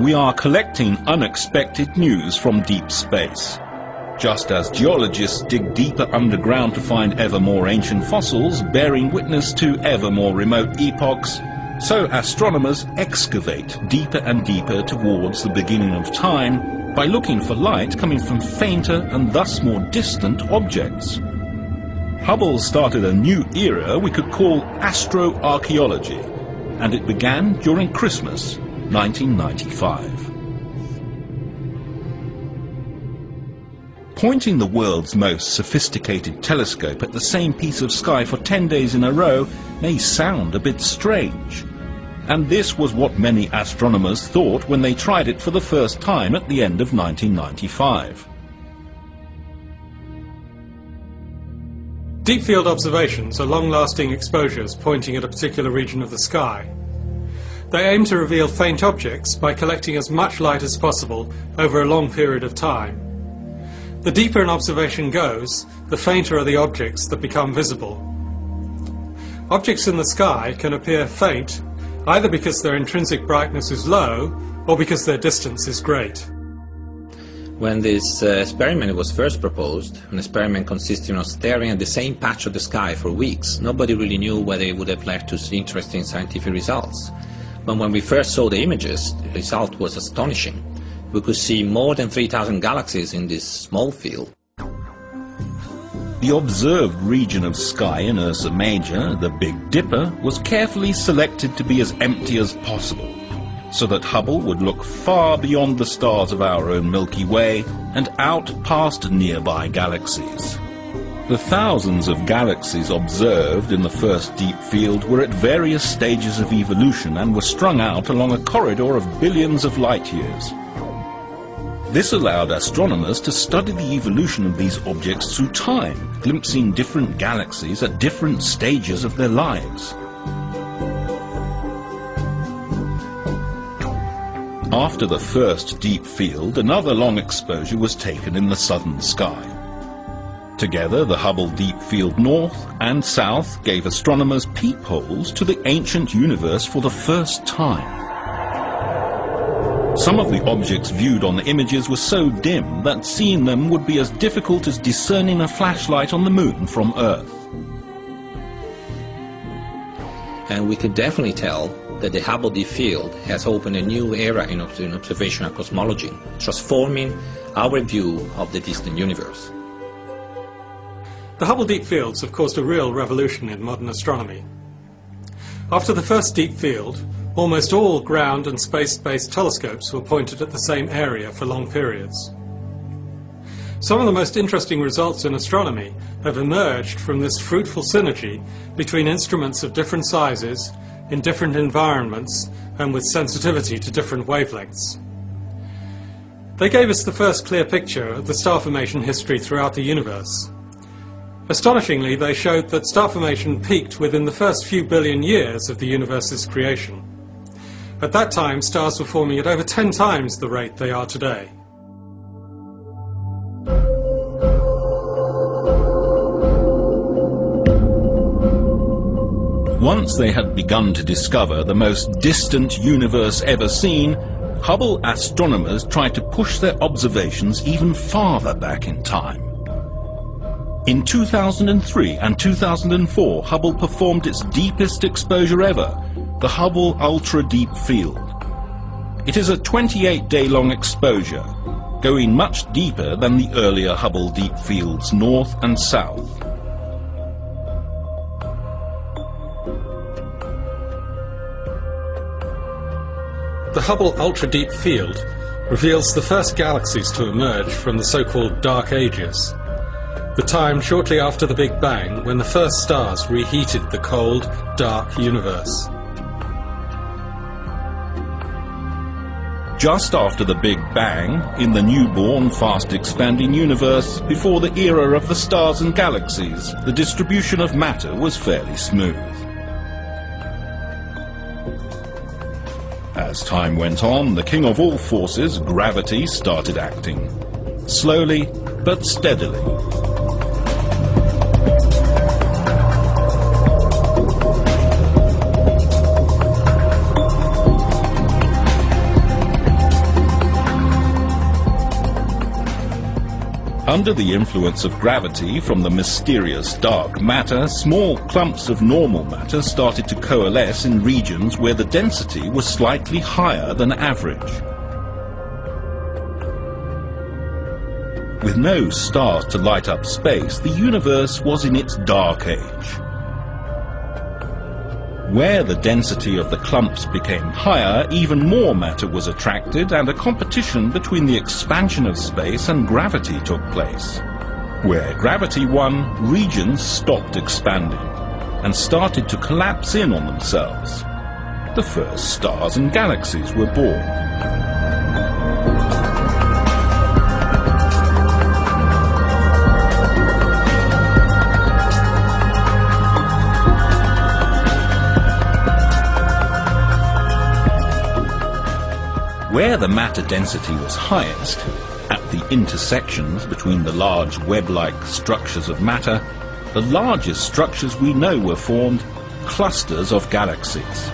we are collecting unexpected news from deep space. Just as geologists dig deeper underground to find ever more ancient fossils bearing witness to ever more remote epochs, so astronomers excavate deeper and deeper towards the beginning of time by looking for light coming from fainter and thus more distant objects. Hubble started a new era we could call astroarchaeology, and it began during Christmas 1995. Pointing the world's most sophisticated telescope at the same piece of sky for 10 days in a row may sound a bit strange. And this was what many astronomers thought when they tried it for the first time at the end of 1995. Deep field observations are long-lasting exposures pointing at a particular region of the sky. They aim to reveal faint objects by collecting as much light as possible over a long period of time. The deeper an observation goes, the fainter are the objects that become visible. Objects in the sky can appear faint either because their intrinsic brightness is low or because their distance is great. When this experiment was first proposed, an experiment consisting of staring at the same patch of the sky for weeks, nobody really knew whether it would have led to interesting scientific results. But when we first saw the images, the result was astonishing. We could see more than 3,000 galaxies in this small field. The observed region of sky in Ursa Major, the Big Dipper, was carefully selected to be as empty as possible, so that Hubble would look far beyond the stars of our own Milky Way and out past nearby galaxies. The thousands of galaxies observed in the first deep field were at various stages of evolution and were strung out along a corridor of billions of light years. This allowed astronomers to study the evolution of these objects through time, glimpsing different galaxies at different stages of their lives. After the first deep field, another long exposure was taken in the southern sky. Together, the Hubble Deep Field North and South gave astronomers peepholes to the ancient universe for the first time. Some of the objects viewed on the images were so dim that seeing them would be as difficult as discerning a flashlight on the moon from Earth. And we could definitely tell that the Hubble Deep Field has opened a new era in observational cosmology, transforming our view of the distant universe. The Hubble Deep Fields have caused a real revolution in modern astronomy. After the first deep field, almost all ground and space-based telescopes were pointed at the same area for long periods. Some of the most interesting results in astronomy have emerged from this fruitful synergy between instruments of different sizes, in different environments, and with sensitivity to different wavelengths. They gave us the first clear picture of the star formation history throughout the universe. Astonishingly, they showed that star formation peaked within the first few billion years of the universe's creation. At that time, stars were forming at over 10 times the rate they are today. Once they had begun to discover the most distant universe ever seen, Hubble astronomers tried to push their observations even farther back in time. In 2003 and 2004, Hubble performed its deepest exposure ever, the Hubble Ultra Deep Field. It is a 28-day-long exposure, going much deeper than the earlier Hubble Deep Fields North and South. The Hubble Ultra Deep Field reveals the first galaxies to emerge from the so-called Dark Ages, the time shortly after the Big Bang when the first stars reheated the cold, dark universe. Just after the Big Bang, in the newborn, fast-expanding universe, before the era of the stars and galaxies, the distribution of matter was fairly smooth. As time went on, the king of all forces, gravity, started acting. Slowly, but steadily. Under the influence of gravity from the mysterious dark matter, small clumps of normal matter started to coalesce in regions where the density was slightly higher than average. With no stars to light up space, the universe was in its dark age. Where the density of the clumps became higher, even more matter was attracted, and a competition between the expansion of space and gravity took place. Where gravity won, regions stopped expanding and started to collapse in on themselves. The first stars and galaxies were born. Where the matter density was highest, at the intersections between the large web-like structures of matter, the largest structures we know were formed, clusters of galaxies.